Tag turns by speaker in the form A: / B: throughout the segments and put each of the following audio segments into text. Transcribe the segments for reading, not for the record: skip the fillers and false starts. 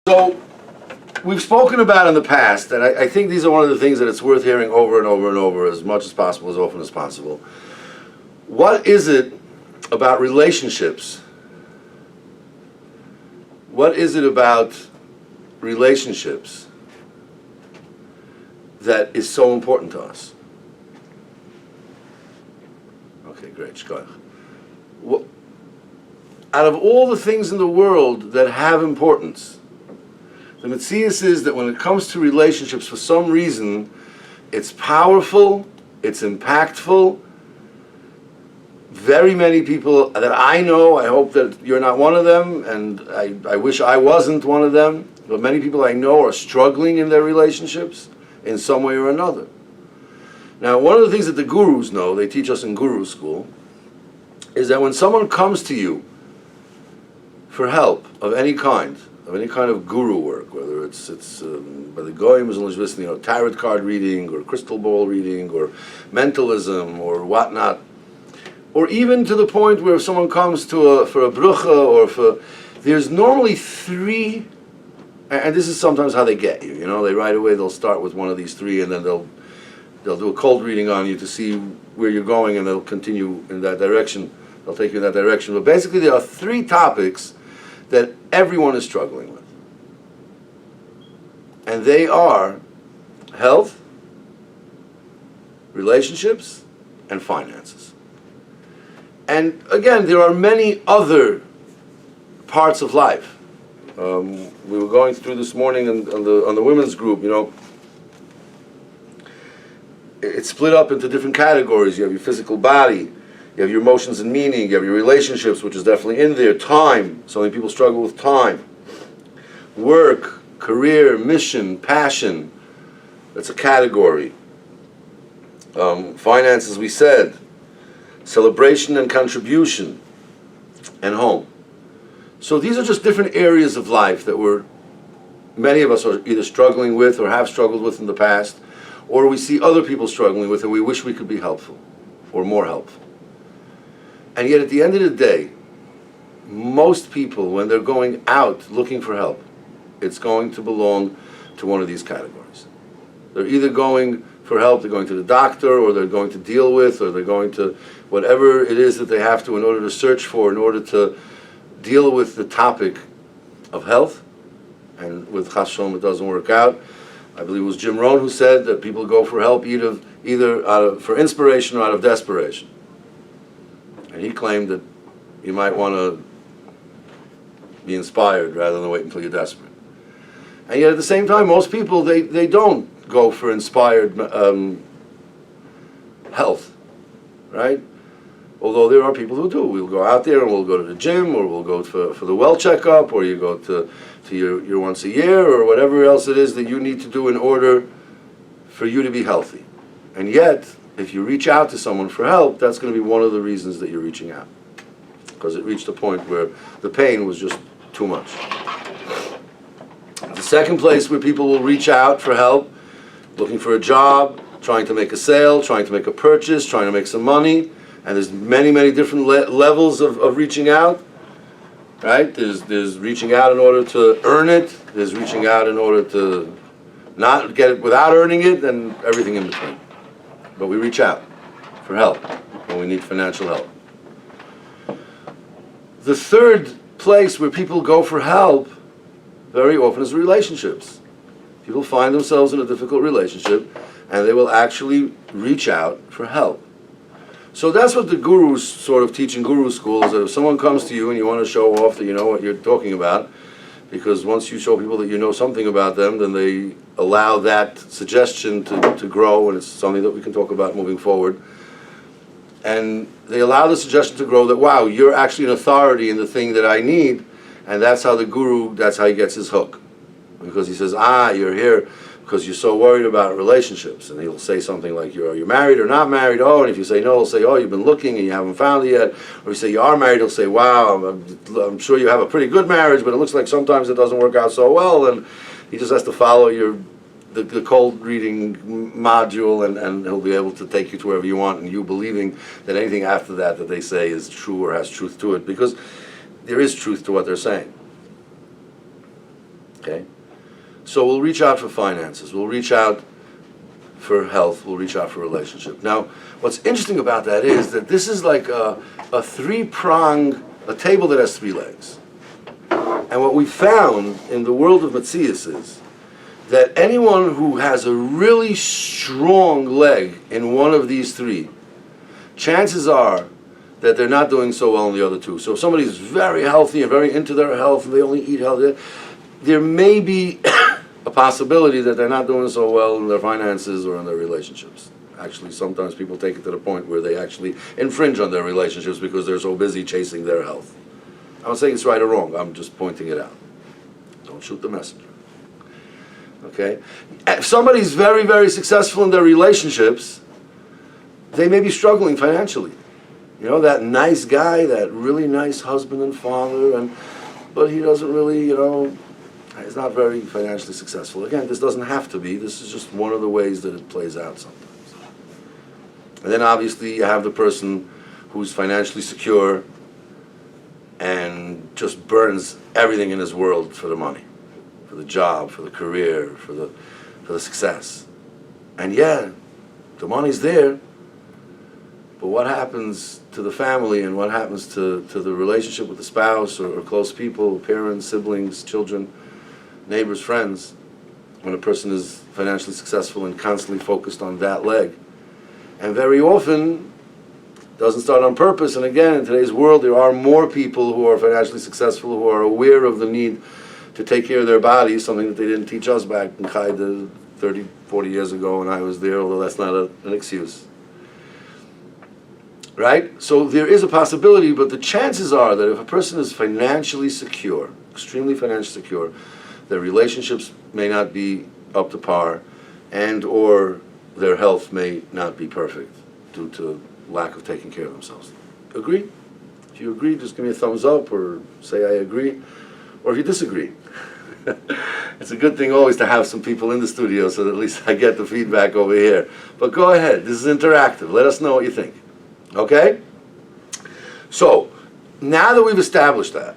A: So, we've spoken about in the past, and I think these are one of the things that it's worth hearing over and over and over as much as possible, as often as possible. What is it about relationships? What is it about relationships that is so important to us? Okay, great. Shkoyach. Out of all the things in the world that have importance, the Metzius is that when it comes to relationships, for some reason, it's powerful, it's impactful. Very many people that I know, I hope that you're not one of them, and I wish I wasn't one of them, but many people I know are struggling in their relationships in some way or another. Now, one of the things that the gurus know, they teach us in guru school, is that when someone comes to you for help of any kind of guru work, whether it's by the Goyim, tarot card reading, or crystal ball reading, or mentalism, or whatnot, or even to the point where someone comes to for a brucha, there's normally three, and this is sometimes how they get you. They right away they'll start with one of these three, and then they'll do a cold reading on you to see where you're going, and they'll continue in that direction. They'll take you in that direction. But basically, there are three topics that everyone is struggling with. And they are health, relationships, and finances. And again, there are many other parts of life. We were going through this morning on the women's group, it's split up into different categories. You have your physical body, you have your emotions and meaning, you have your relationships, which is definitely in there, time, so many people struggle with time, work, career, mission, passion, that's a category. Finances, we said, celebration and contribution, and home. So these are just different areas of life that many of us are either struggling with or have struggled with in the past, or we see other people struggling with and we wish we could be helpful, or more helpful. And yet at the end of the day, most people, when they're going out looking for help, it's going to belong to one of these categories. They're either going for help, they're going to the doctor, or they're going to deal with, or they're going to whatever it is that they have to in order to search for, in order to deal with the topic of health. And with Chas Shalom it doesn't work out. I believe it was Jim Rohn who said that people go for help either for inspiration or out of desperation. And he claimed that you might want to be inspired rather than wait until you're desperate. And yet at the same time, most people, they don't go for inspired health, right? Although there are people who do. We'll go out there and we'll go to the gym, or we'll go for the well checkup, or you go to your once a year, or whatever else it is that you need to do in order for you to be healthy. And yet, if you reach out to someone for help, that's going to be one of the reasons that you're reaching out. Because it reached a point where the pain was just too much. The second place where people will reach out for help, looking for a job, trying to make a sale, trying to make a purchase, trying to make some money, and there's many, many different levels of reaching out, right? There's reaching out in order to earn it, there's reaching out in order to not get it without earning it, and everything in between. But we reach out for help when we need financial help. The third place where people go for help very often is relationships. People find themselves in a difficult relationship and they will actually reach out for help. So that's what the gurus sort of teach in guru schools, that if someone comes to you and you want to show off that you know what you're talking about, because once you show people that you know something about them, then they allow that suggestion to grow, and it's something that we can talk about moving forward. And they allow the suggestion to grow that, wow, you're actually an authority in the thing that I need, and that's how the guru, that's how he gets his hook. Because he says, you're here because you're so worried about relationships. And he'll say something like, are you married or not married? Oh, and if you say no, he'll say, oh, you've been looking and you haven't found it yet. Or you say you are married, he'll say, wow, I'm sure you have a pretty good marriage, but it looks like sometimes it doesn't work out so well. And he just has to follow the cold reading module, and he'll be able to take you to wherever you want, and you believing that anything after that they say is true or has truth to it, because there is truth to what they're saying. Okay? So we'll reach out for finances, we'll reach out for health, we'll reach out for relationship. Now, what's interesting about that is that this is like a table that has three legs. And what we found in the world of Metzius is that anyone who has a really strong leg in one of these three, chances are that they're not doing so well in the other two. So if somebody's very healthy and very into their health and they only eat healthy, there may be a possibility that they're not doing so well in their finances or in their relationships. Actually, sometimes people take it to the point where they actually infringe on their relationships because they're so busy chasing their health. I'm not saying it's right or wrong, I'm just pointing it out. Don't shoot the messenger. Okay? If somebody's very, very successful in their relationships, they may be struggling financially. You know, that nice guy, that really nice husband and father, but he doesn't really, he's not very financially successful. Again, this doesn't have to be. This is just one of the ways that it plays out sometimes. And then obviously you have the person who's financially secure and just burns everything in his world for the money, for the job, for the career, for the success. And yeah, the money's there, but what happens to the family and what happens to the relationship with the spouse or close people, parents, siblings, children, neighbors, friends, when a person is financially successful and constantly focused on that leg? And very often, doesn't start on purpose, and again, in today's world, there are more people who are financially successful who are aware of the need to take care of their bodies, something that they didn't teach us back in Qaeda 30, 40 years ago when I was there, although that's not an excuse. Right? So there is a possibility, but the chances are that if a person is financially secure, extremely financially secure, their relationships may not be up to par, and or their health may not be perfect due to lack of taking care of themselves. Agree? If you agree, just give me a thumbs up or say I agree, or if you disagree. It's a good thing always to have some people in the studio so that at least I get the feedback over here. But go ahead, this is interactive. Let us know what you think. Okay? So, now that we've established that,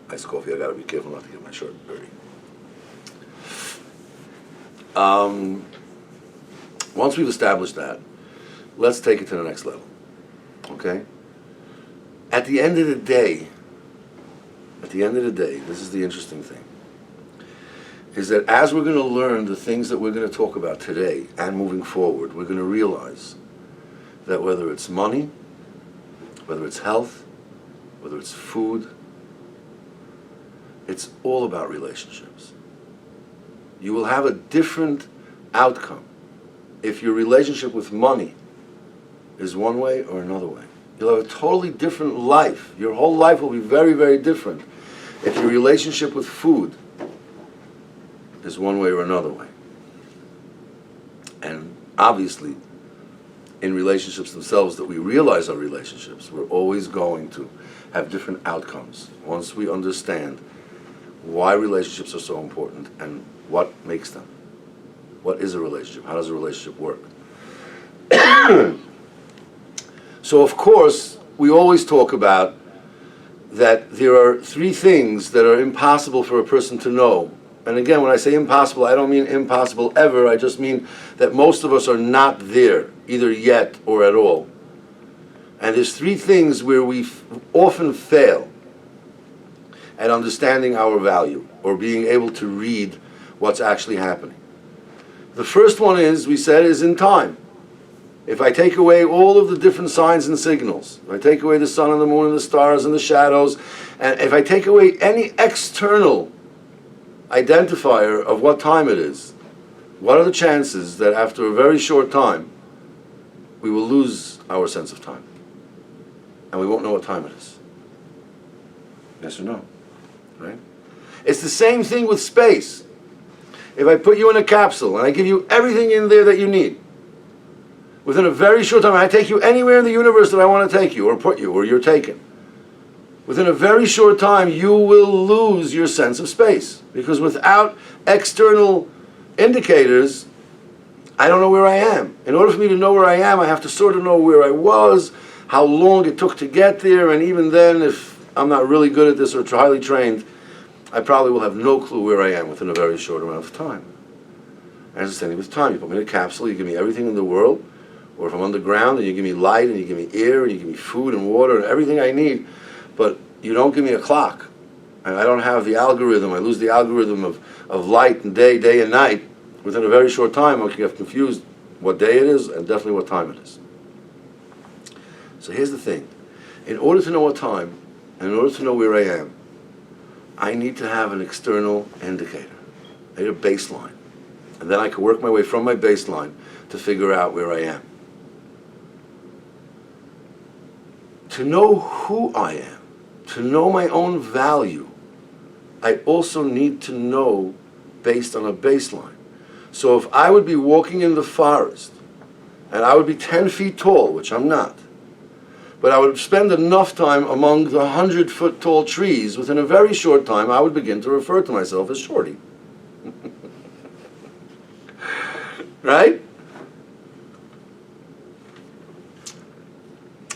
A: iced coffee, I gotta be careful not to get my shirt dirty. Once we've established that, let's take it to the next level. Okay? At the end of the day, this is the interesting thing, is that as we're going to learn the things that we're going to talk about today and moving forward, we're going to realize that whether it's money, whether it's health, whether it's food, it's all about relationships. You will have a different outcome if your relationship with money is one way or another way. You'll have a totally different life. Your whole life will be very, very different if your relationship with food is one way or another way. And obviously, in relationships themselves, that we realize our relationships, we're always going to have different outcomes once we understand why relationships are so important and what makes them. What is a relationship? How does a relationship work? So of course, we always talk about that there are three things that are impossible for a person to know. And again, when I say impossible, I don't mean impossible ever, I just mean that most of us are not there, either yet or at all. And there's three things where we often fail at understanding our value or being able to read what's actually happening. The first one is, we said, is in time. If I take away all of the different signs and signals, if I take away the sun and the moon and the stars and the shadows, and if I take away any external identifier of what time it is, what are the chances that after a very short time we will lose our sense of time and we won't know what time it is? Yes or no? Right? It's the same thing with space. If I put you in a capsule and I give you everything in there that you need, within a very short time, I take you anywhere in the universe that I want to take you, or put you, or you're taken. Within a very short time, you will lose your sense of space. Because without external indicators, I don't know where I am. In order for me to know where I am, I have to sort of know where I was, how long it took to get there, and even then, if I'm not really good at this or highly trained, I probably will have no clue where I am within a very short amount of time. And it's the same thing with time. You put me in a capsule, you give me everything in the world, or if I'm underground and you give me light and you give me air and you give me food and water and everything I need, but you don't give me a clock. And I don't have the algorithm. I lose the algorithm of light and day and night. Within a very short time, I can get confused what day it is and definitely what time it is. So here's the thing. In order to know what time, and in order to know where I am, I need to have an external indicator. I need a baseline. And then I can work my way from my baseline to figure out where I am. To know who I am, to know my own value, I also need to know based on a baseline. So if I would be walking in the forest, and I would be 10 feet tall, which I'm not, but I would spend enough time among the 100-foot tall trees, within a very short time I would begin to refer to myself as Shorty. Right?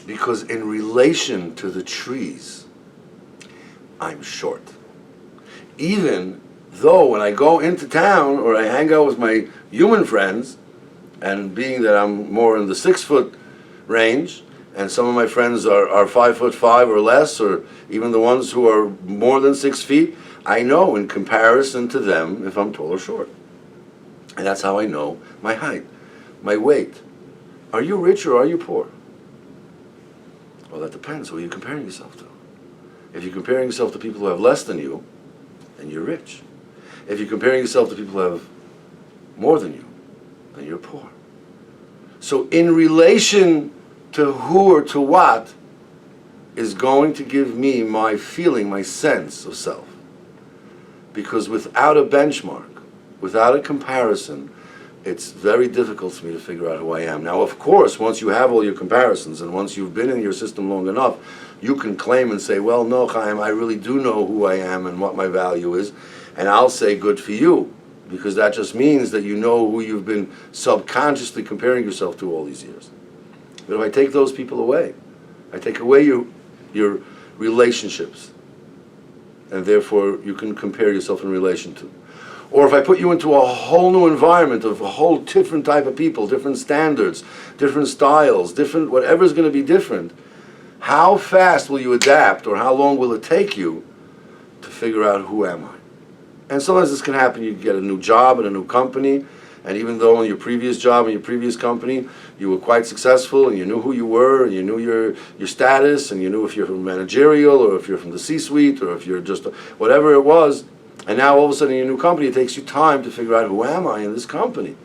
A: Because in relation to the trees, I'm short. Even though when I go into town or I hang out with my human friends, and being that I'm more in the 6-foot range, and some of my friends are 5'5" or less, or even the ones who are more than 6 feet, I know in comparison to them if I'm tall or short. And that's how I know my height, my weight. Are you rich or are you poor? Well, that depends. Who are you comparing yourself to? If you're comparing yourself to people who have less than you, then you're rich. If you're comparing yourself to people who have more than you, then you're poor. So in relation to who or to what is going to give me my feeling, my sense of self. Because without a benchmark, without a comparison, it's very difficult for me to figure out who I am. Now, of course, once you have all your comparisons and once you've been in your system long enough, you can claim and say, well, no, Chaim, I really do know who I am and what my value is, and I'll say good for you, because that just means that you know who you've been subconsciously comparing yourself to all these years. But if I take those people away, I take away your relationships, and therefore you can compare yourself in relation to. Or if I put you into a whole new environment of a whole different type of people, different standards, different styles, different, whatever's going to be different, how fast will you adapt, or how long will it take you to figure out who am I? And sometimes this can happen. You get a new job in a new company, and even though in your previous job, in your previous company, you were quite successful, and you knew who you were, and you knew your status, and you knew if you're from managerial, or if you're from the C-suite, or if you're just whatever it was, and now all of a sudden in your new company, it takes you time to figure out who am I in this company.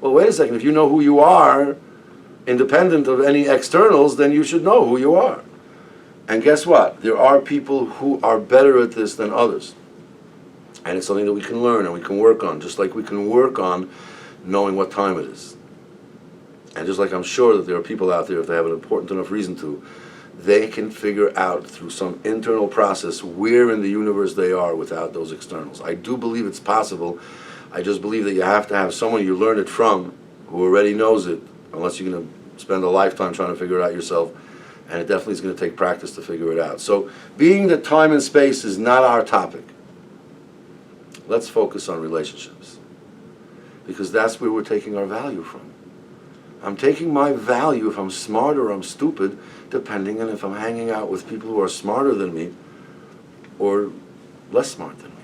A: Well, wait a second. If you know who you are, independent of any externals, then you should know who you are. And guess what? There are people who are better at this than others. And it's something that we can learn and we can work on, just like we can work on knowing what time it is. And just like I'm sure that there are people out there, if they have an important enough reason to, they can figure out through some internal process where in the universe they are without those externals. I do believe it's possible. I just believe that you have to have someone you learn it from who already knows it, unless you're going to spend a lifetime trying to figure it out yourself. And it definitely is going to take practice to figure it out. So being that time and space is not our topic, let's focus on relationships. Because that's where we're taking our value from. I'm taking my value if I'm smart or I'm stupid, depending on if I'm hanging out with people who are smarter than me or less smart than me.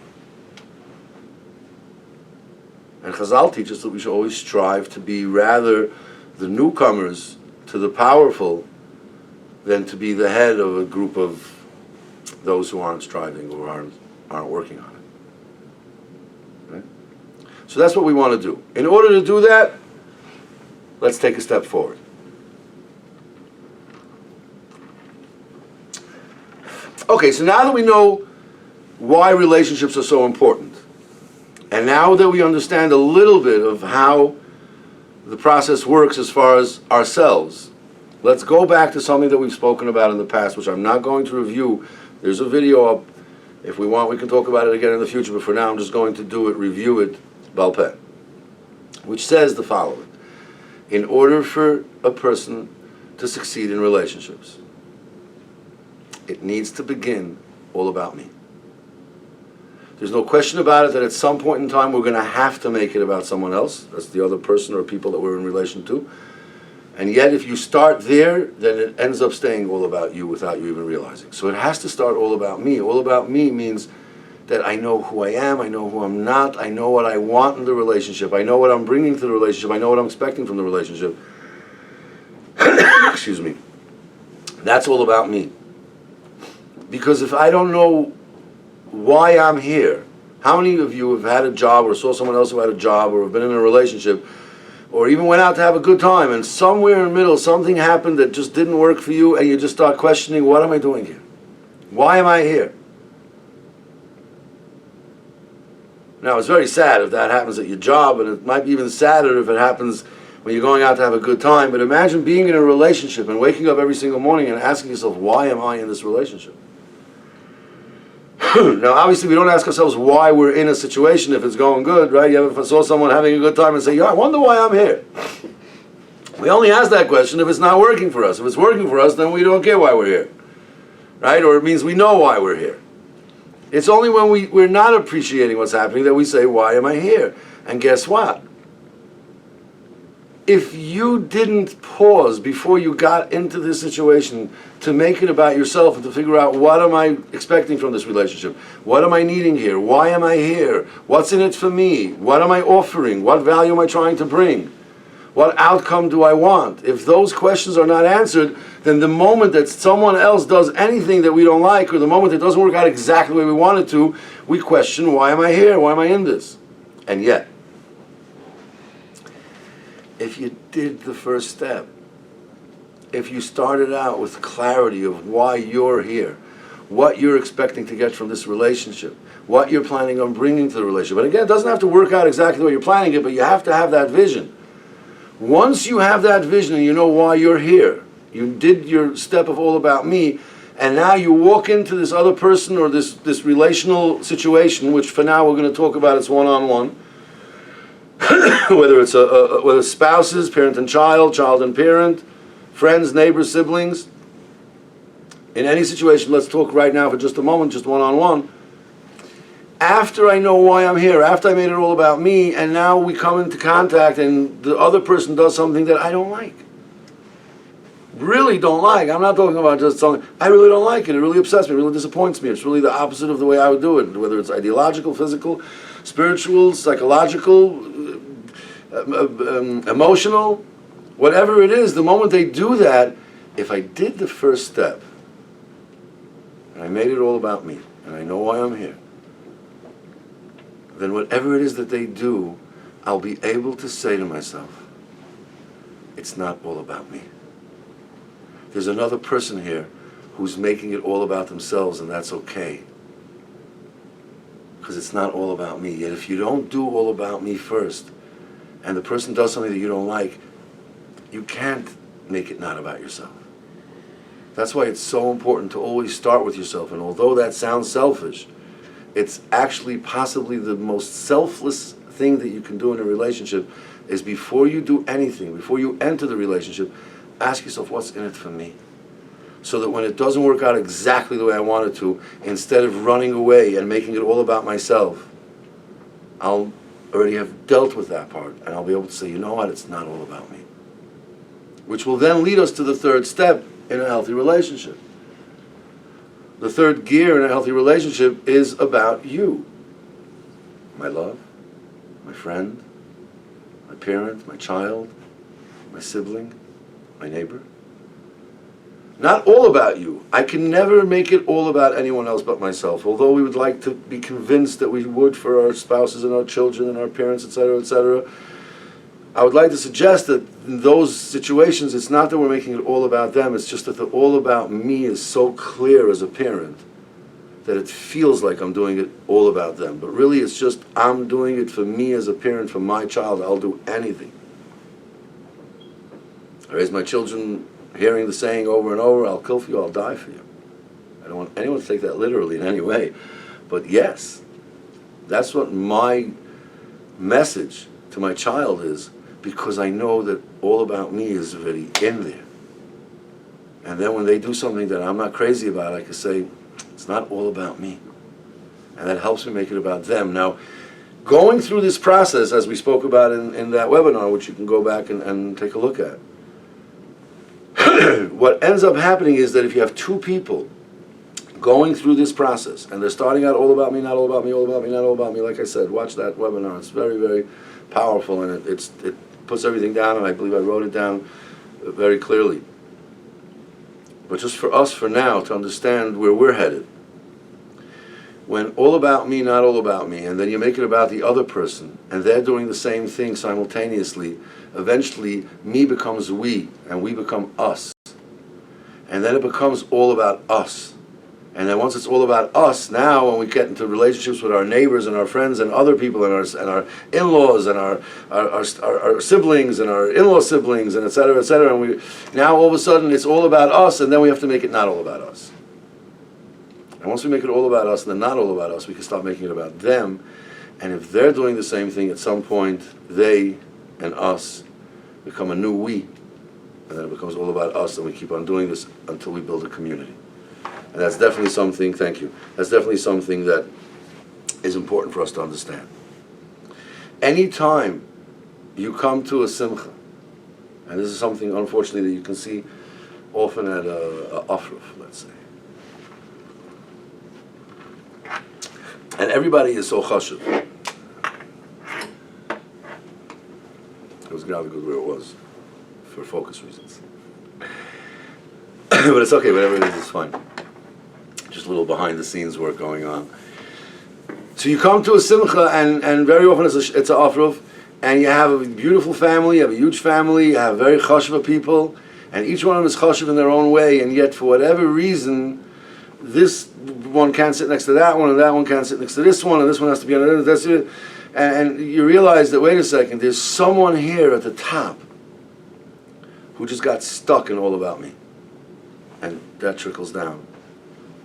A: And Chazal teaches that we should always strive to be rather the newcomers to the powerful than to be the head of a group of those who aren't striving or aren't working on it. Right? So that's what we want to do. In order to do that, let's take a step forward. Okay, so now that we know why relationships are so important, and now that we understand a little bit of how the process works as far as ourselves, let's go back to something that we've spoken about in the past, which I'm not going to review. There's a video up. If we want, we can talk about it again in the future, but for now I'm just going to review it, Baal Peh, which says the following. In order for a person to succeed in relationships. It needs to begin all about me. There's no question about it that at some point in time we're going to have to make it about someone else. That's the other person or people that we're in relation to. And yet if you start there, then it ends up staying all about you without you even realizing. So it has to start all about me. All about me means that I know who I am, I know who I'm not, I know what I want in the relationship, I know what I'm bringing to the relationship, I know what I'm expecting from the relationship. Excuse me. That's all about me. Because if I don't know why I'm here, how many of you have had a job or saw someone else who had a job or have been in a relationship or even went out to have a good time and somewhere in the middle something happened that just didn't work for you and you just start questioning, what am I doing here? Why am I here? Now it's very sad if that happens at your job, and it might be even sadder if it happens when you're going out to have a good time, but imagine being in a relationship and waking up every single morning and asking yourself, why am I in this relationship? Now obviously we don't ask ourselves why we're in a situation if it's going good, right? You ever saw someone having a good time and say, yeah, I wonder why I'm here? We only ask that question if it's not working for us. If it's working for us, then we don't care why we're here, right? Or it means we know why we're here. It's only when we're not appreciating what's happening that we say, why am I here? And guess what? If you didn't pause before you got into this situation to make it about yourself and to figure out, what am I expecting from this relationship? What am I needing here? Why am I here? What's in it for me? What am I offering? What value am I trying to bring? What outcome do I want? If those questions are not answered, then the moment that someone else does anything that we don't like, or the moment it doesn't work out exactly the way we want it to, we question, why am I here? Why am I in this? And yet, if you did the first step, if you started out with clarity of why you're here, what you're expecting to get from this relationship, what you're planning on bringing to the relationship. And again, it doesn't have to work out exactly the way you're planning it, but you have to have that vision. Once you have that vision and you know why you're here, you did your step of all about me, and now you walk into this other person or this relational situation, which for now we're going to talk about as one-on-one, whether it's whether spouses, parent and child, child and parent, friends, neighbors, siblings. In any situation, let's talk right now for just a moment, just one-on-one. After I know why I'm here, after I made it all about me, and now we come into contact and the other person does something that I don't like. Really don't like. I'm not talking about just something, I really don't like it. It really upsets me, it really disappoints me. It's really the opposite of the way I would do it, whether it's ideological, physical, spiritual, psychological, emotional, whatever it is. The moment they do that, if I did the first step, and I made it all about me, and I know why I'm here, then whatever it is that they do, I'll be able to say to myself, it's not all about me. There's another person here who's making it all about themselves, and that's okay. Because it's not all about me. Yet if you don't do all about me first, and the person does something that you don't like, you can't make it not about yourself. That's why it's so important to always start with yourself. And although that sounds selfish, it's actually possibly the most selfless thing that you can do in a relationship is before you do anything, before you enter the relationship, ask yourself, what's in it for me? So that when it doesn't work out exactly the way I want it to, instead of running away and making it all about myself, I'll already have dealt with that part, and I'll be able to say, you know what, it's not all about me. Which will then lead us to the third step in a healthy relationship. The third gear in a healthy relationship is about you. My love, my friend, my parent, my child, my sibling, my neighbor. Not all about you. I can never make it all about anyone else but myself, although we would like to be convinced that we would for our spouses and our children and our parents, etc., etc. I would like to suggest that in those situations, it's not that we're making it all about them, it's just that the all about me is so clear as a parent that it feels like I'm doing it all about them. But really it's just I'm doing it for me as a parent, for my child. I'll do anything. I raise my children hearing the saying over and over, I'll kill for you, I'll die for you. I don't want anyone to take that literally in any way. But yes, that's what my message to my child is, because I know that all about me is already in there. And then when they do something that I'm not crazy about, I can say, it's not all about me. And that helps me make it about them. Now, going through this process, as we spoke about in that webinar, which you can go back and take a look at, what ends up happening is that if you have two people going through this process, and they're starting out all about me, not all about me, all about me, not all about me, like I said, watch that webinar. It's very, very powerful, and it puts everything down, and I believe I wrote it down very clearly. But just for us, for now, to understand where we're headed, when all about me, not all about me, and then you make it about the other person, and they're doing the same thing simultaneously, eventually me becomes we, and we become us. And then it becomes all about us. And then once it's all about us, now when we get into relationships with our neighbors and our friends and other people and our in-laws and our siblings and our in-law siblings and et cetera, and we now all of a sudden it's all about us, and then we have to make it not all about us. And once we make it all about us and then not all about us, we can start making it about them. And if they're doing the same thing, at some point, they and us become a new we. And then it becomes all about us, and we keep on doing this until we build a community. And that's definitely something, thank you, that's definitely something that is important for us to understand. Anytime you come to a simcha, and this is something, unfortunately, that you can see often at a afruf, let's say, and everybody is so chashuv. It was grabbing good where it was, for focus reasons. But it's okay, whatever it is, it's fine. Just a little behind the scenes work going on. So you come to a simcha, and very often it's a afruf, and you have a beautiful family, you have a huge family, you have very chashuv people, and each one of them is chashuv in their own way, and yet for whatever reason, this one can't sit next to that one, and that one can't sit next to this one, and this one has to be on this. And you realize that, wait a second, there's someone here at the top who just got stuck in all about me. And that trickles down.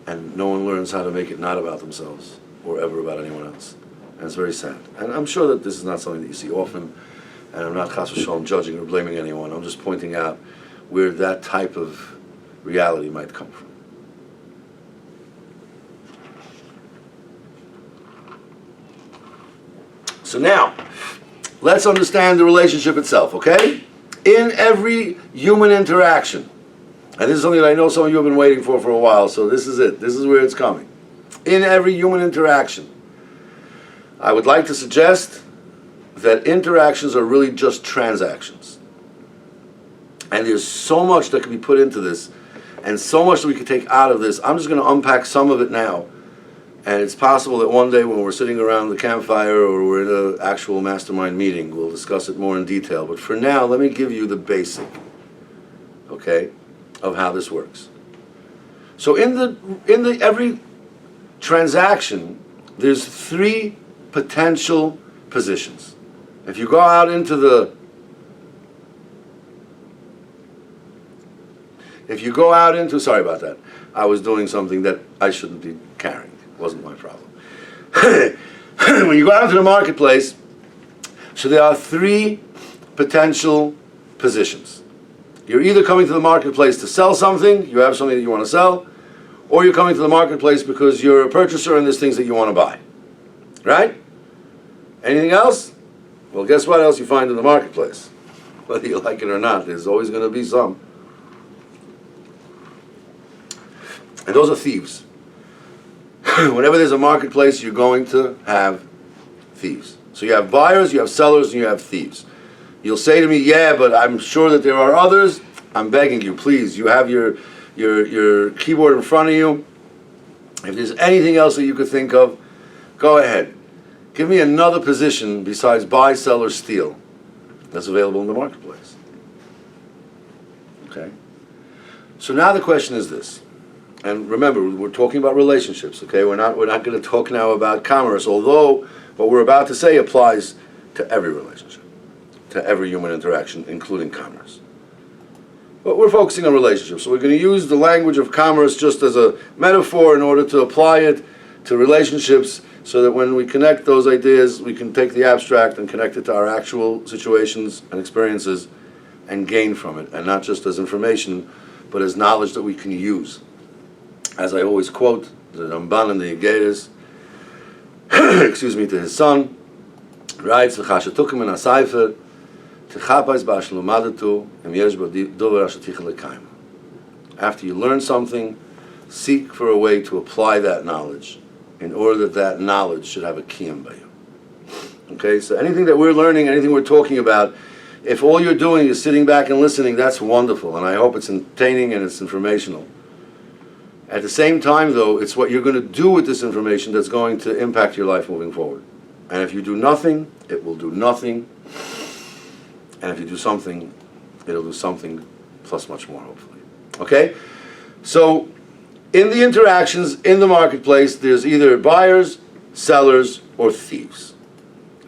A: And no one learns how to make it not about themselves or ever about anyone else. And it's very sad. And I'm sure that this is not something that you see often, and I'm not chas v'shalom judging or blaming anyone. I'm just pointing out where that type of reality might come from. So now, let's understand the relationship itself, okay? In every human interaction, and this is something that I know some of you have been waiting for a while, so this is it. This is where it's coming. In every human interaction, I would like to suggest that interactions are really just transactions. And there's so much that can be put into this, and so much that we can take out of this. I'm just going to unpack some of it now. And it's possible that one day when we're sitting around the campfire or we're in an actual mastermind meeting, we'll discuss it more in detail. But for now, let me give you the basic, okay, of how this works. So in every transaction, there's three potential positions. If you go out into sorry about that, I was doing something that I shouldn't be carrying. Wasn't my problem. When you go out into the marketplace, so there are three potential positions. You're either coming to the marketplace to sell something, you have something that you want to sell, or you're coming to the marketplace because you're a purchaser and there's things that you want to buy. Right? Anything else? Well, guess what else you find in the marketplace? Whether you like it or not, there's always going to be some. And those are thieves. Whenever there's a marketplace, you're going to have thieves. So you have buyers, you have sellers, and you have thieves. You'll say to me, yeah, but I'm sure that there are others. I'm begging you, please, you have your keyboard in front of you. If there's anything else that you could think of, go ahead. Give me another position besides buy, sell, or steal that's available in the marketplace. Okay? So now the question is this. And remember, we're talking about relationships, okay? We're not going to talk now about commerce, although what we're about to say applies to every relationship, to every human interaction, including commerce. But we're focusing on relationships, so we're going to use the language of commerce just as a metaphor in order to apply it to relationships, so that when we connect those ideas, we can take the abstract and connect it to our actual situations and experiences and gain from it, and not just as information, but as knowledge that we can use. As I always quote the Ramban in the Igeres, excuse me, to his son, writes, "V'chashatukim in asayfer, t'chapais b'ashlu madatu, em yesh bo dover ashatichin l'kaim." After you learn something, seek for a way to apply that knowledge in order that that knowledge should have a kiyum by you. Okay, so anything that we're learning, anything we're talking about, if all you're doing is sitting back and listening, that's wonderful, and I hope it's entertaining and it's informational. At the same time, though, it's what you're going to do with this information that's going to impact your life moving forward. And if you do nothing, it will do nothing. And if you do something, it'll do something plus much more, hopefully. Okay? So, in the interactions in the marketplace, there's either buyers, sellers, or thieves.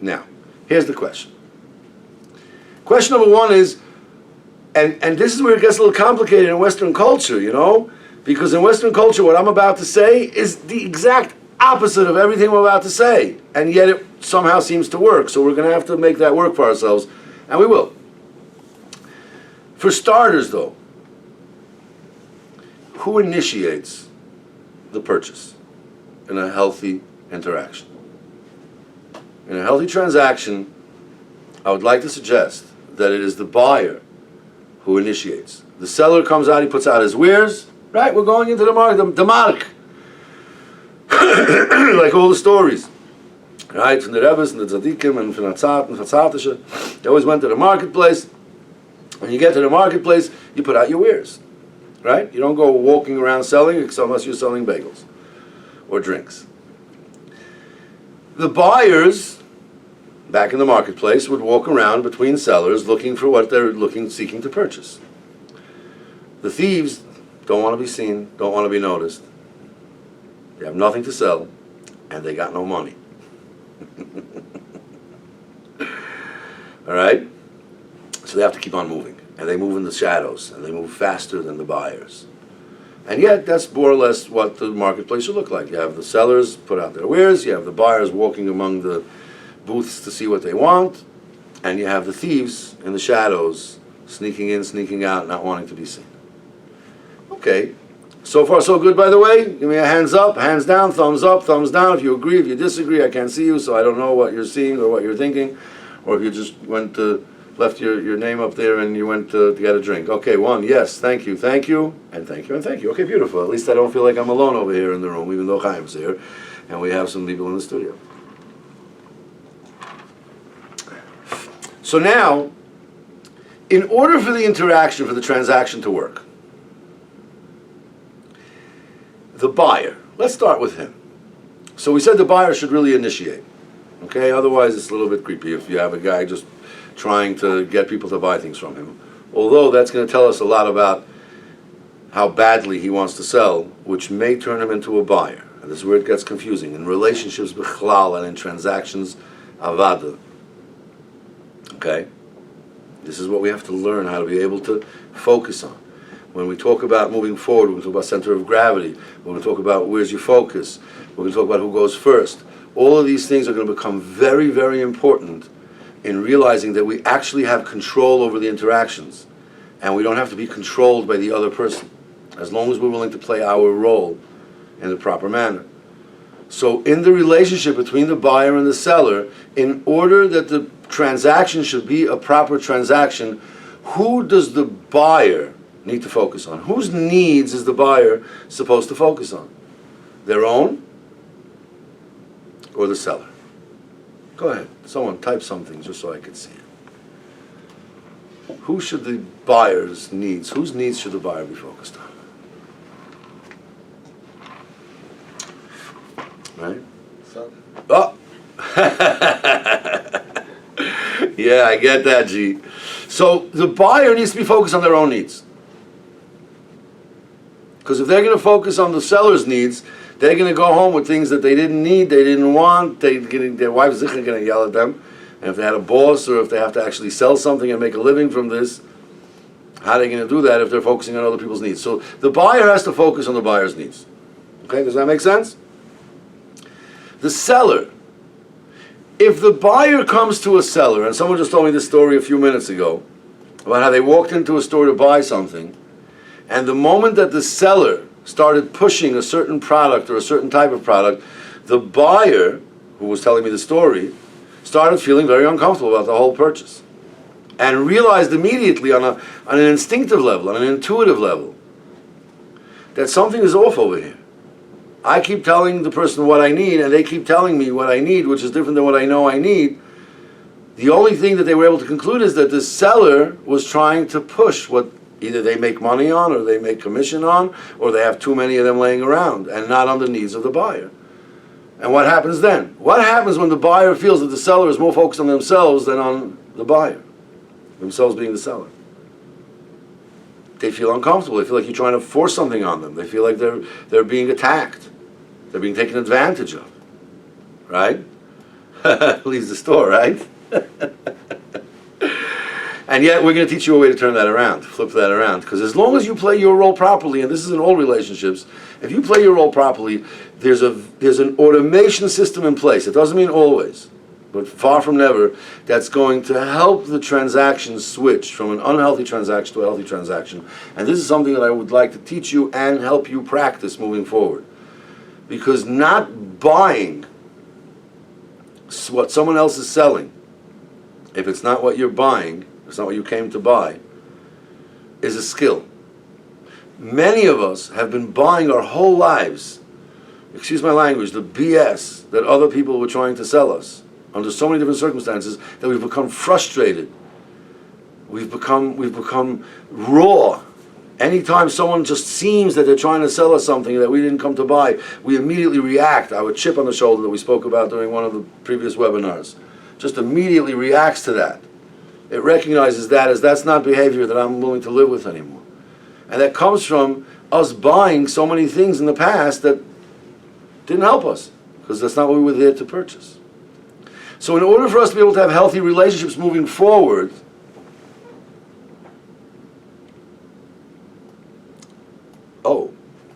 A: Now, here's the question. Question number one is, and this is where it gets a little complicated in Western culture, you know? Because in Western culture, what I'm about to say is the exact opposite of everything I'm about to say. And yet it somehow seems to work. So we're going to have to make that work for ourselves. And we will. For starters, though, who initiates the purchase in a healthy interaction? In a healthy transaction, I would like to suggest that it is the buyer who initiates. The seller comes out, he puts out his wares. Right, we're going into the market, the mark. Like all the stories. Right, from the Rebbes and the Tzaddikim and from Hatzat and Hatzatisha. They always went to the marketplace. When you get to the marketplace, you put out your wares. Right? You don't go walking around selling unless you're selling bagels or drinks. The buyers, back in the marketplace, would walk around between sellers looking for what they're seeking to purchase. The thieves don't want to be seen, don't want to be noticed. They have nothing to sell, and they got no money. All right? So they have to keep on moving. And they move in the shadows, and they move faster than the buyers. And yet, that's more or less what the marketplace should look like. You have the sellers put out their wares, you have the buyers walking among the booths to see what they want, and you have the thieves in the shadows, sneaking in, sneaking out, not wanting to be seen. Okay, so far so good, by the way. Give me a hands up, hands down, thumbs up, thumbs down. If you agree, if you disagree, I can't see you, so I don't know what you're seeing or what you're thinking. Or if you just left your name up there and you went to get a drink. Okay, one, yes, thank you, and thank you, and thank you. Okay, beautiful. At least I don't feel like I'm alone over here in the room, even though Chaim's here, and we have some people in the studio. So now, in order for the interaction, for the transaction to work, the buyer, let's start with him. So we said the buyer should really initiate. Okay, otherwise it's a little bit creepy if you have a guy just trying to get people to buy things from him. Although that's going to tell us a lot about how badly he wants to sell, which may turn him into a buyer. And this is where it gets confusing. In relationships, bichlal, and in transactions, avada. Okay? This is what we have to learn how to be able to focus on. When we talk about moving forward, we're going to talk about center of gravity. We're going to talk about where's your focus. We're going to talk about who goes first. All of these things are going to become very, very important in realizing that we actually have control over the interactions. And we don't have to be controlled by the other person, as long as we're willing to play our role in the proper manner. So in the relationship between the buyer and the seller, in order that the transaction should be a proper transaction, who does the buyer need to focus on? Whose needs is the buyer supposed to focus on? Their own or the seller? Go ahead, someone type something just so I can see it. Who should the buyer's needs, whose needs should the buyer be focused on? Right? Oh! Yeah, I get that, G. So the buyer needs to be focused on their own needs. Because if they're going to focus on the seller's needs, they're going to go home with things that they didn't need, they didn't want, their wife's going to yell at them. And if they had a boss or if they have to actually sell something and make a living from this, how are they going to do that if they're focusing on other people's needs? So the buyer has to focus on the buyer's needs. Okay, does that make sense? The seller. If the buyer comes to a seller, and someone just told me this story a few minutes ago, about how they walked into a store to buy something, And the moment that the seller started pushing a certain product or a certain type of product, the buyer, who was telling me the story, started feeling very uncomfortable about the whole purchase. And realized immediately on an instinctive level, on an intuitive level, that something is off over here. I keep telling the person what I need, and they keep telling me what I need, which is different than what I know I need. The only thing that they were able to conclude is that the seller was trying to push what either they make money on, or they make commission on, or they have too many of them laying around, and not on the needs of the buyer. And what happens then? What happens when the buyer feels that the seller is more focused on themselves than on the buyer? Themselves being the seller. They feel uncomfortable. They feel like you're trying to force something on them. They feel like they're being attacked. They're being taken advantage of. Right? Leaves the store, right? And yet we're going to teach you a way to turn that around, to flip that around. Because as long as you play your role properly, and this is in all relationships, if you play your role properly, there's an automation system in place. It doesn't mean always, but far from never, that's going to help the transaction switch from an unhealthy transaction to a healthy transaction. And this is something that I would like to teach you and help you practice moving forward. Because not buying what someone else is selling, if it's not what you're buying, it's not what you came to buy, is a skill. Many of us have been buying our whole lives, excuse my language, the BS that other people were trying to sell us under so many different circumstances that we've become frustrated. We've become raw. Anytime someone just seems that they're trying to sell us something that we didn't come to buy, we immediately react. Our chip on the shoulder that we spoke about during one of the previous webinars just immediately reacts to that. It recognizes that as that's not behavior that I'm willing to live with anymore. And that comes from us buying so many things in the past that didn't help us, because that's not what we were there to purchase. So in order for us to be able to have healthy relationships moving forward, oh,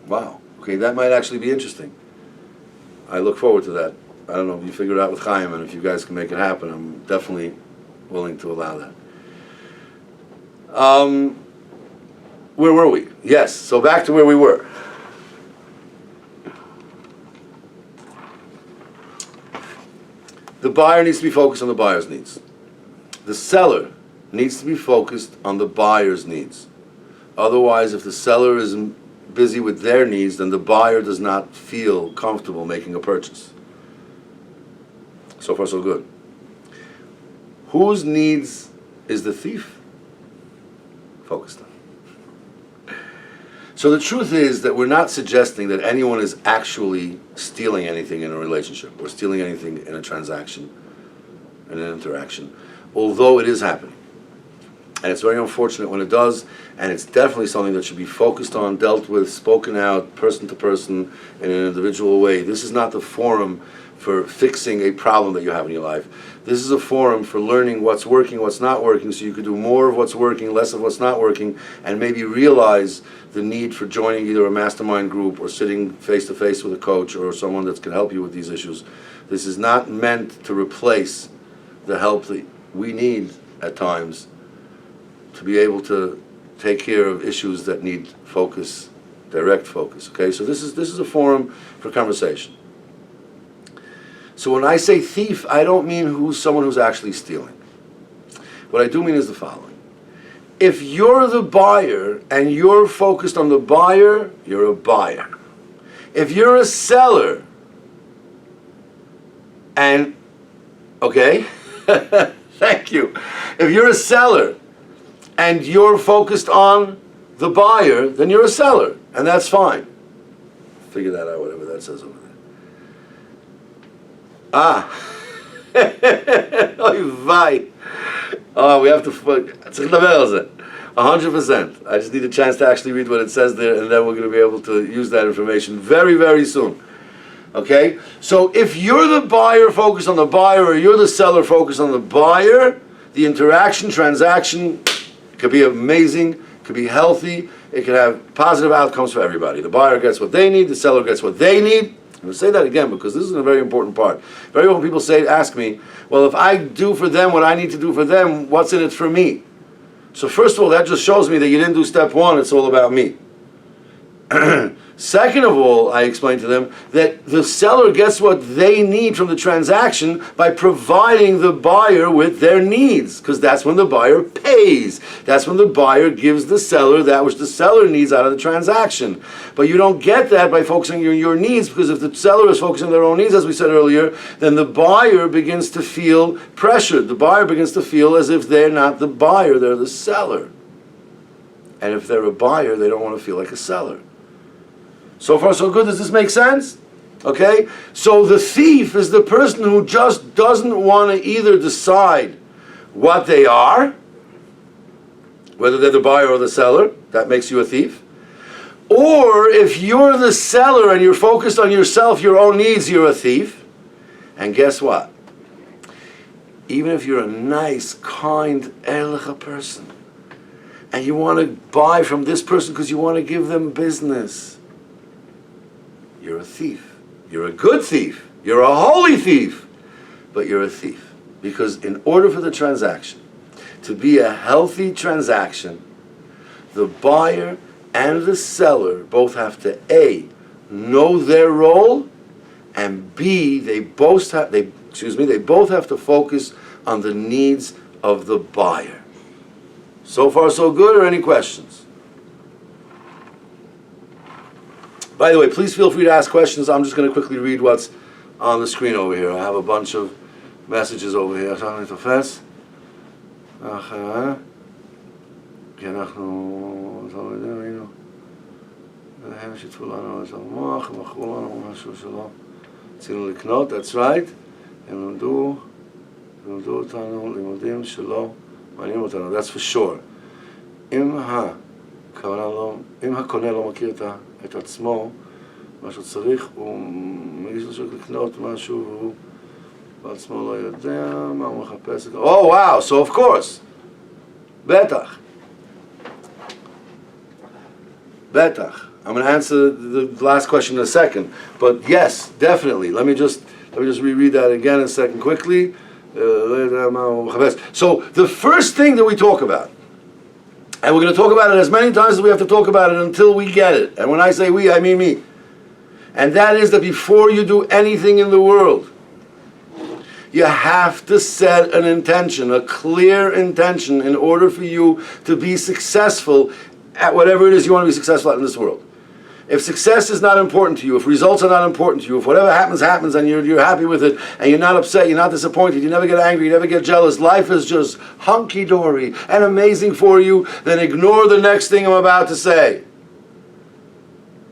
A: wow, okay, that might actually be interesting. I look forward to that. I don't know if you figure it out with Chaim, and if you guys can make it happen, I'm definitely willing to allow that. Where were we? Yes, so back to where we were. The buyer needs to be focused on the buyer's needs. The seller needs to be focused on the buyer's needs. Otherwise, if the seller is busy with their needs, then the buyer does not feel comfortable making a purchase. So far, so good. Whose needs is the thief focused on? So the truth is that we're not suggesting that anyone is actually stealing anything in a relationship or stealing anything in a transaction, in an interaction, although it is happening. And it's very unfortunate when it does, and it's definitely something that should be focused on, dealt with, spoken out, person to person, in an individual way. This is not the forum for fixing a problem that you have in your life. This is a forum for learning what's working, what's not working, so you can do more of what's working, less of what's not working, and maybe realize the need for joining either a mastermind group or sitting face-to-face with a coach or someone that can help you with these issues. This is not meant to replace the help that we need at times to be able to take care of issues that need focus, direct focus. Okay, so this is a forum for conversation. So when I say thief, I don't mean someone who's actually stealing. What I do mean is the following. If you're the buyer and you're focused on the buyer, you're a buyer. If you're a seller and, okay, thank you. If you're a seller and you're focused on the buyer, then you're a seller, and that's fine. Figure that out, whatever that says over there. Oy vey. Oh, we have to. 100%. I just need a chance to actually read what it says there, and then we're going to be able to use that information very, very soon. Okay? So if you're the buyer focused on the buyer, or you're the seller focused on the buyer, the interaction, transaction could be amazing, could be healthy, it could have positive outcomes for everybody. The buyer gets what they need, the seller gets what they need. I'm going to say that again because this is a very important part. Very often people ask me, well, if I do for them what I need to do for them, what's in it for me? So first of all, that just shows me that you didn't do step one, it's all about me. Second of all, I explained to them that the seller gets what they need from the transaction by providing the buyer with their needs, because that's when the buyer pays. That's when the buyer gives the seller that which the seller needs out of the transaction. But you don't get that by focusing on your needs, because if the seller is focusing on their own needs, as we said earlier, then the buyer begins to feel pressured. The buyer begins to feel as if they're not the buyer, they're the seller. And if they're a buyer, they don't want to feel like a seller. So far so good, does this make sense? Okay? So the thief is the person who just doesn't want to either decide what they are, whether they're the buyer or the seller, that makes you a thief. Or if you're the seller and you're focused on yourself, your own needs, you're a thief. And guess what? Even if you're a nice, kind, ehrliche person, and you want to buy from this person because you want to give them business, you're a thief. You're a good thief. You're a holy thief. But you're a thief. Because in order for the transaction to be a healthy transaction, the buyer and the seller both have to A, know their role, and B, they both have to focus on the needs of the buyer. So far so good, or any questions? By the way, please feel free to ask questions. I'm just going to quickly read what's on the screen over here. I have a bunch of messages over here. That's right. That's for sure. אם הקונה לא מכיר את עצמו, מה שהוא צריך, הוא מגיש לשוק לקנות משהו, והוא בעצמו לא יודע מה הוא מחפש. Oh wow, so of course. בטח. I'm going to answer the last question in a second, but yes, definitely. Let me just reread that again in a second quickly. So the first thing that we talk about, and we're going to talk about it as many times as we have to talk about it until we get it. And when I say we, I mean me. And that is that before you do anything in the world, you have to set an intention, a clear intention, in order for you to be successful at whatever it is you want to be successful at in this world. If success is not important to you, if results are not important to you, if whatever happens, happens, and you're happy with it, and you're not upset, you're not disappointed, you never get angry, you never get jealous, life is just hunky-dory and amazing for you, then ignore the next thing I'm about to say.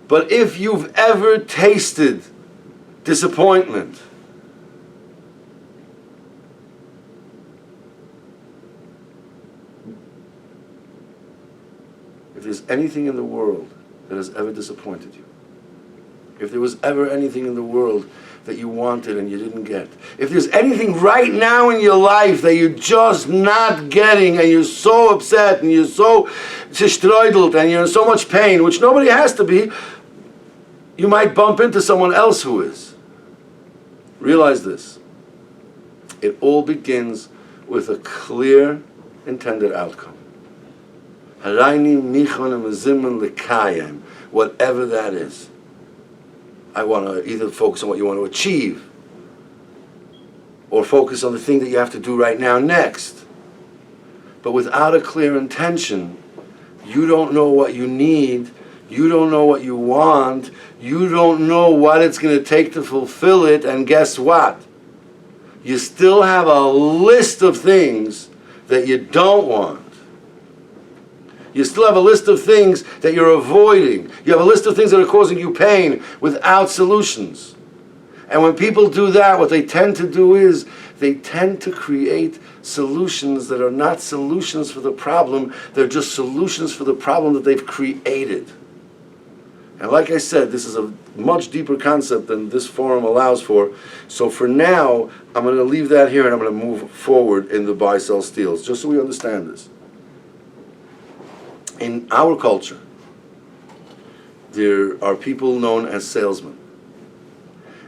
A: But if you've ever tasted disappointment, if there's anything in the world that has ever disappointed you, if there was ever anything in the world that you wanted and you didn't get, if there's anything right now in your life that you're just not getting and you're so upset and you're so zerstreudelt and you're in so much pain, which nobody has to be, you might bump into someone else who is. Realize this. It all begins with a clear intended outcome. Whatever that is. I want to either focus on what you want to achieve, or focus on the thing that you have to do right now next. But without a clear intention, you don't know what you need, you don't know what you want, you don't know what it's going to take to fulfill it, and guess what? You still have a list of things that you don't want. You still have a list of things that you're avoiding. You have a list of things that are causing you pain without solutions. And when people do that, what they tend to do is they tend to create solutions that are not solutions for the problem. They're just solutions for the problem that they've created. And like I said, this is a much deeper concept than this forum allows for. So for now, I'm going to leave that here and I'm going to move forward in the buy-sell steals, just so we understand this. In our culture, there are people known as salesmen.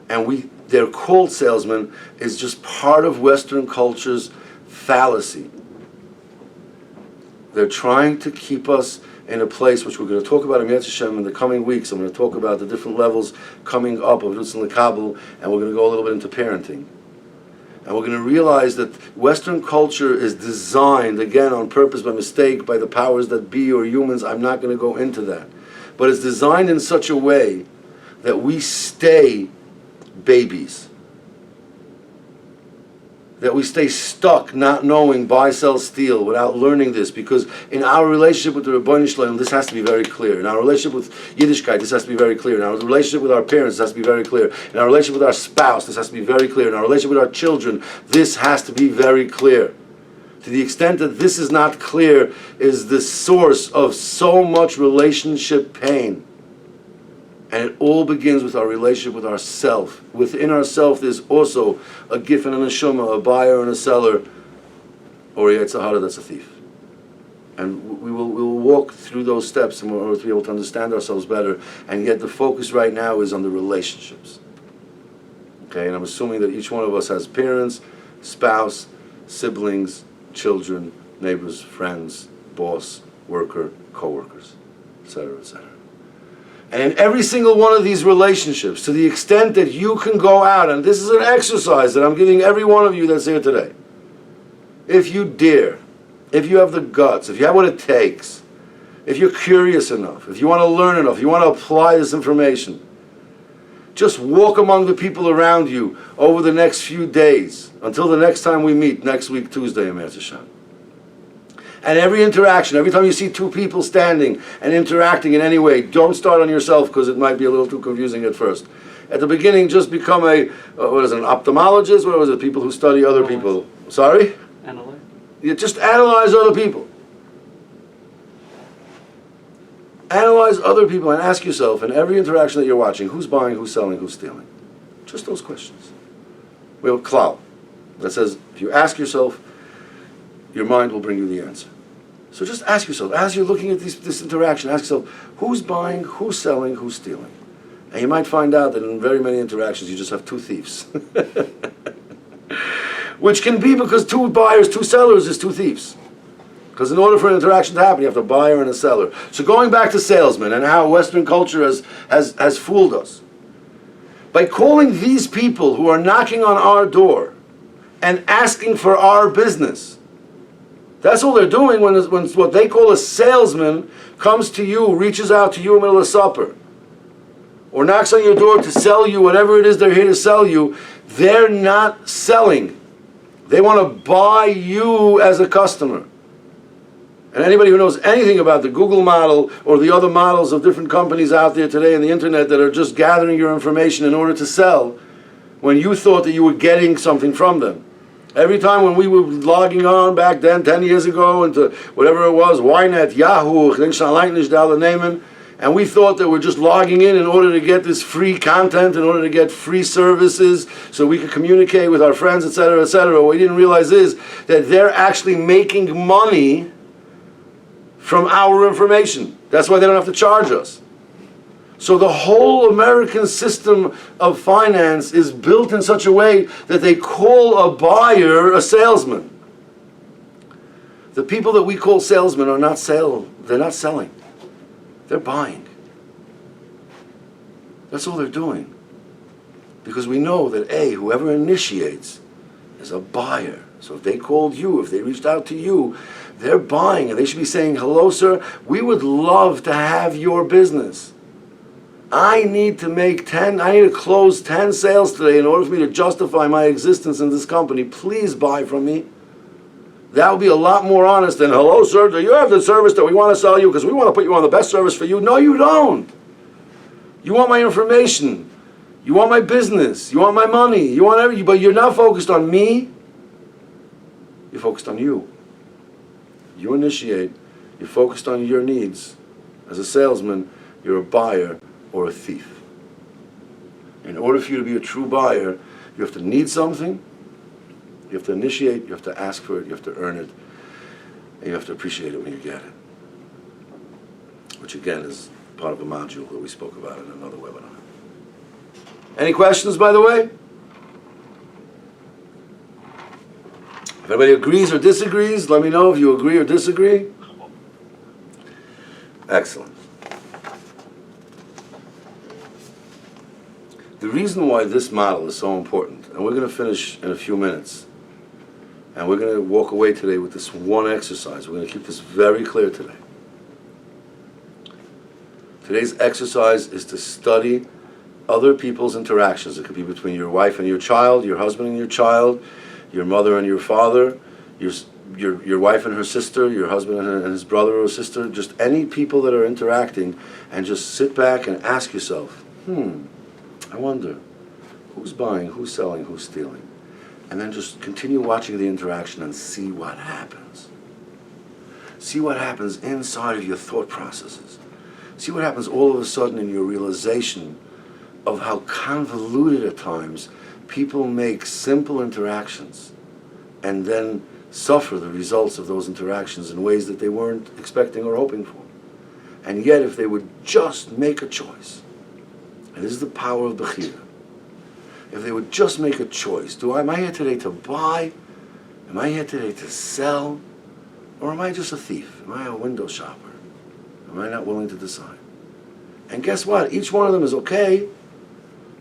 A: And they're called salesmen is just part of Western culture's fallacy. They're trying to keep us in a place which we're going to talk about in Yetz Hashem in the coming weeks. I'm going to talk about the different levels coming up of Rutz and Lekabel, and we're going to go a little bit into parenting. And we're going to realize that Western culture is designed, again, on purpose, by mistake, by the powers that be or humans. I'm not going to go into that. But it's designed in such a way that we stay babies. That we stay stuck not knowing buy, sell, steal without learning this, because in our relationship with the Rebbeinu Shalom, this has to be very clear. In our relationship with Yiddishkeit, this has to be very clear. In our relationship with our parents, this has to be very clear. In our relationship with our spouse, this has to be very clear. In our relationship with our children, this has to be very clear. To the extent that this is not clear is the source of so much relationship pain. And it all begins with our relationship with ourself. Within ourself, there's also a gif and a neshama, a buyer and a seller, or a Yetzer Hara that's a thief. And we'll walk through those steps in order to be able to understand ourselves better. And yet the focus right now is on the relationships. Okay, and I'm assuming that each one of us has parents, spouse, siblings, children, neighbors, friends, boss, worker, co-workers, etc., etc. And in every single one of these relationships, to the extent that you can go out, and this is an exercise that I'm giving every one of you that's here today, if you dare, if you have the guts, if you have what it takes, if you're curious enough, if you want to learn enough, if you want to apply this information, just walk among the people around you over the next few days, until the next time we meet, next week, Tuesday in Yetz Hashem. And every interaction, every time you see two people standing and interacting in any way, don't start on yourself because it might be a little too confusing at first. At the beginning, just become an ophthalmologist? What was it? People who study other people. Sorry?
B: Analyze.
A: You just analyze other people. Analyze other people and ask yourself in every interaction that you're watching, who's buying, who's selling, who's stealing? Just those questions. We have a klal that says, if you ask yourself, your mind will bring you the answer. So just ask yourself, as you're looking at this interaction, ask yourself, who's buying, who's selling, who's stealing? And you might find out that in very many interactions you just have two thieves. Which can be because two buyers, two sellers is two thieves. Because in order for an interaction to happen, you have a buyer and a seller. So going back to salesmen and how Western culture has fooled us. By calling these people who are knocking on our door and asking for our business, that's all they're doing when what they call a salesman comes to you, reaches out to you in the middle of supper, or knocks on your door to sell you whatever it is they're here to sell you. They're not selling. They want to buy you as a customer. And anybody who knows anything about the Google model or the other models of different companies out there today on the internet that are just gathering your information in order to sell, when you thought that you were getting something from them. Every time when we were logging on back then, 10 years ago, into whatever it was, Ynet, Yahoo, and we thought that we're just logging in order to get this free content, in order to get free services, so we could communicate with our friends, etc., etc. What we didn't realize is that they're actually making money from our information. That's why they don't have to charge us. So the whole American system of finance is built in such a way that they call a buyer a salesman. The people that we call salesmen are not they're not selling. They're buying. That's all they're doing. Because we know that whoever initiates is a buyer. So if they called you, if they reached out to you, they're buying, and they should be saying, hello sir, we would love to have your business. I need to close 10 sales today in order for me to justify my existence in this company. Please buy from me. That would be a lot more honest than, hello sir, do you have the service that we want to sell you because we want to put you on the best service for you? No, you don't. You want my information. You want my business. You want my money. You want everything, but you're not focused on me. You're focused on you. You initiate. You're focused on your needs. As a salesman, you're a buyer or a thief. In order for you to be a true buyer, you have to need something, you have to initiate, you have to ask for it, you have to earn it, and you have to appreciate it when you get it. Which again is part of a module that we spoke about in another webinar. Any questions, by the way? If anybody agrees or disagrees, let me know if you agree or disagree. Excellent. The reason why this model is so important, and we're going to finish in a few minutes, and we're going to walk away today with this one exercise. We're going to keep this very clear today. Today's exercise is to study other people's interactions. It could be between your wife and your child, your husband and your child, your mother and your father, your wife and her sister, your husband and his brother or sister, just any people that are interacting, and just sit back and ask yourself, I wonder, who's buying, who's selling, who's stealing? And then just continue watching the interaction and see what happens. See what happens inside of your thought processes. See what happens all of a sudden in your realization of how convoluted at times people make simple interactions and then suffer the results of those interactions in ways that they weren't expecting or hoping for. And yet, if they would just make a choice, and this is the power of Bechira, if they would just make a choice, am I here today to buy? Am I here today to sell? Or am I just a thief? Am I a window shopper? Am I not willing to decide? And guess what? Each one of them is okay,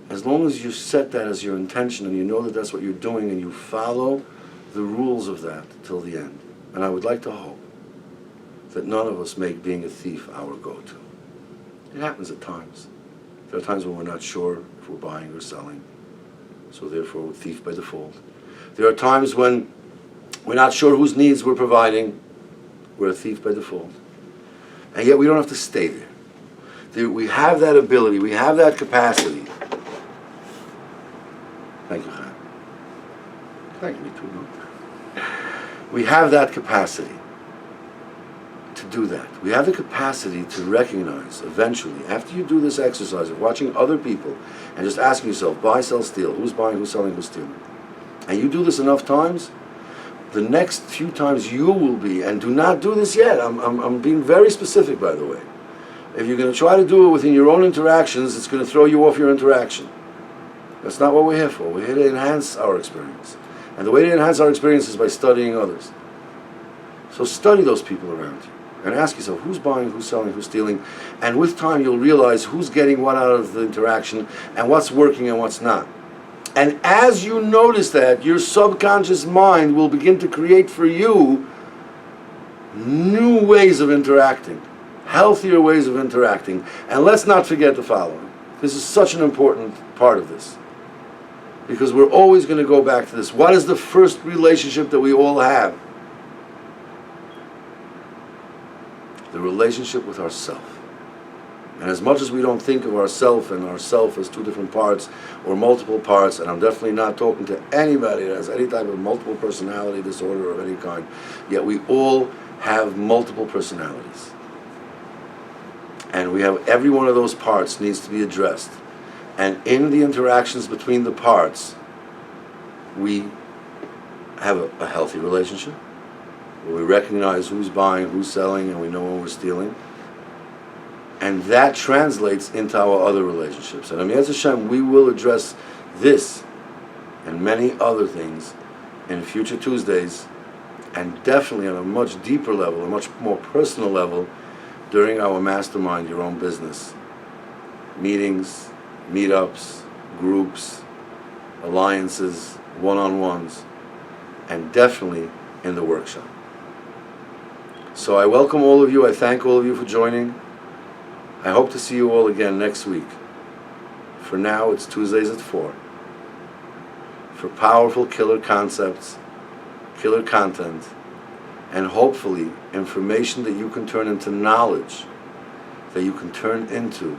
A: as long as you set that as your intention and you know that that's what you're doing and you follow the rules of that till the end. And I would like to hope that none of us make being a thief our go-to. It happens at times. There are times when we're not sure if we're buying or selling, so therefore we're thief by default. There are times when we're not sure whose needs we're providing, we're a thief by default. And yet we don't have to stay there. We have that ability, we have that capacity. Thank you, Chaim. Thank you, me too. We have that capacity to do that. We have the capacity to recognize eventually, after you do this exercise of watching other people and just asking yourself, buy, sell, steal, who's buying, who's selling, who's stealing. And you do this enough times, the next few times you will be, and do not do this yet, I'm being very specific by the way. If you're going to try to do it within your own interactions, it's going to throw you off your interaction. That's not what we're here for. We're here to enhance our experience. And the way to enhance our experience is by studying others. So study those people around you and ask yourself, who's buying, who's selling, who's stealing, and with time you'll realize who's getting what out of the interaction and what's working and what's not. And as you notice that, your subconscious mind will begin to create for you new ways of interacting, healthier ways of interacting. And let's not forget the following. This is such an important part of this, because we're always going to go back to this. What is the first relationship that we all have? The relationship with ourself. And as much as we don't think of ourself and ourself as two different parts or multiple parts, and I'm definitely not talking to anybody that has any type of multiple personality disorder of any kind, yet we all have multiple personalities. And we have, every one of those parts needs to be addressed. And in the interactions between the parts, we have a healthy relationship, where we recognize who's buying, who's selling, and we know when we're stealing. And that translates into our other relationships. And Amiaz Hashem, we will address this and many other things in future Tuesdays, and definitely on a much deeper level, a much more personal level, during our Mastermind Your Own Business meetings, meetups, groups, alliances, one-on-ones, and definitely in the workshop. So I welcome all of you. I thank all of you for joining. I hope to see you all again next week. For now, it's Tuesdays at 4. For powerful killer concepts, killer content, and hopefully information that you can turn into knowledge, that you can turn into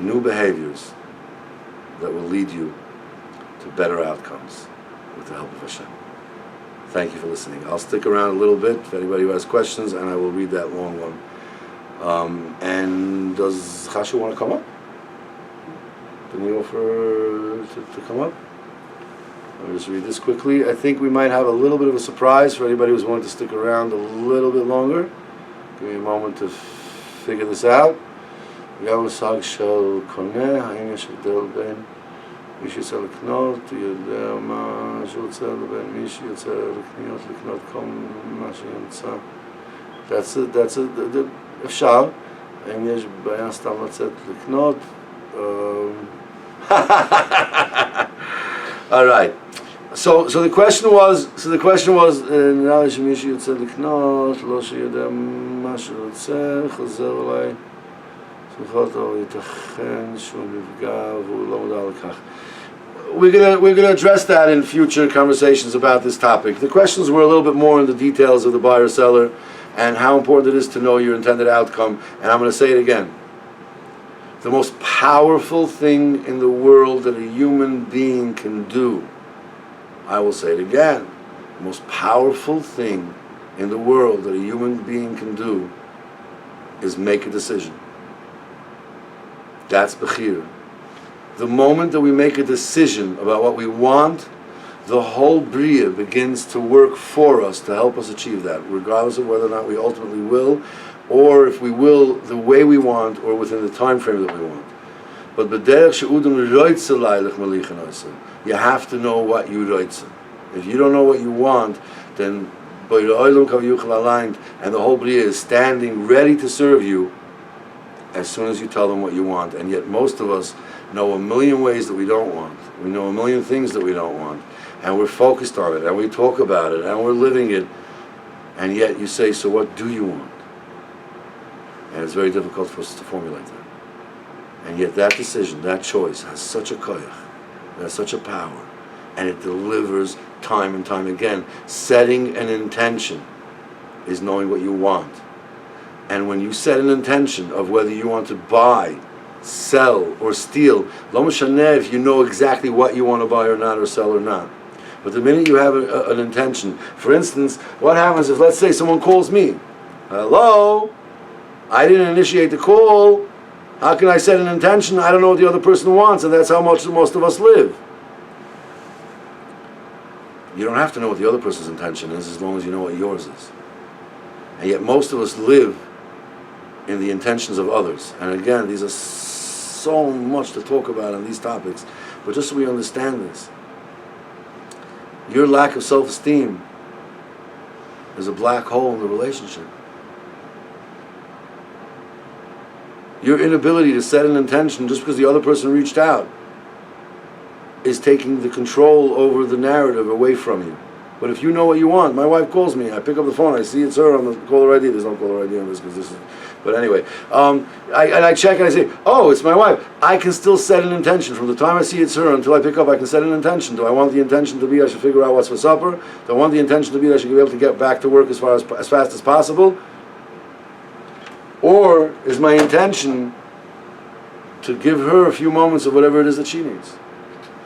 A: new behaviors that will lead you to better outcomes with the help of Hashem. Thank you for listening. I'll stick around a little bit for anybody who has questions, and I will read that long one. And does Chashu want to come up? Didn't you offer to come up? I'll just read this quickly. I think we might have a little bit of a surprise for anybody who's willing to stick around a little bit longer. Give me a moment to figure this out. גם מושג של קונה, האם יש הבדל בין מי שיוצא לקנות, הוא יודע מה שהוא רוצה, לבין מי שיוצא לקנות כל מה שימצא. אפשר, אם יש בעיה סתם לצאת לקנות. All right. So the question was, נראה לי שמישהו יוצא לקנות, לא שיודע מה שרוצה, חוזר אליי, סליחות, אבל ייתכן שהוא נפגע והוא לא מודע לכך. We're gonna address that in future conversations about this topic. The questions were a little bit more in the details of the buyer-seller and how important it is to know your intended outcome. And I'm going to say it again. The most powerful thing in the world that a human being can do, I will say it again, the most powerful thing in the world that a human being can do is make a decision. That's Bechira. The moment that we make a decision about what we want, the whole Bria begins to work for us to help us achieve that, regardless of whether or not we ultimately will, or if we will the way we want, or within the time frame that we want. But you have to know what you roitze. If you don't know what you want, then and the whole Bria is standing ready to serve you as soon as you tell them what you want. And yet most of us know a million ways that we don't want. We know a million things that we don't want. And we're focused on it, and we talk about it, and we're living it. And yet you say, so what do you want? And it's very difficult for us to formulate that. And yet that decision, that choice, has such a koyach, has such a power, and it delivers time and time again. Setting an intention is knowing what you want. And when you set an intention of whether you want to buy, sell, or steal, lo mishaneh if you know exactly what you want to buy or not, or sell or not. But the minute you have an intention, for instance, what happens if, let's say, someone calls me? Hello? I didn't initiate the call. How can I set an intention? I don't know what the other person wants, and that's how much most of us live. You don't have to know what the other person's intention is as long as you know what yours is. And yet most of us live in the intentions of others. And again, these are so much to talk about on these topics, but just so we understand this, your lack of self-esteem is a black hole in the relationship. Your inability to set an intention just because the other person reached out is taking the control over the narrative away from you. But if you know what you want, my wife calls me, I pick up the phone, I see it's her on the caller ID. There's no caller ID on this because this is. But anyway, I check and I say, oh, it's my wife. I can still set an intention. From the time I see it's her until I pick up, I can set an intention. Do I want the intention to be I should figure out what's for supper? Do I want the intention to be that I should be able to get back to work as fast as possible? Or is my intention to give her a few moments of whatever it is that she needs?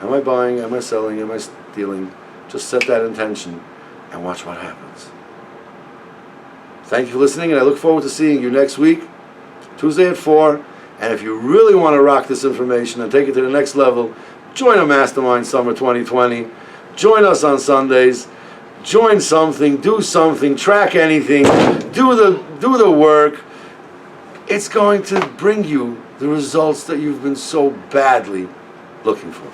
A: Am I buying? Am I selling? Am I stealing? Just set that intention and watch what happens. Thank you for listening, and I look forward to seeing you next week, Tuesday at 4. And if you really want to rock this information and take it to the next level, join a Mastermind Summer 2020. Join us on Sundays. Join something, do something, track anything, do the work. It's going to bring you the results that you've been so badly looking for.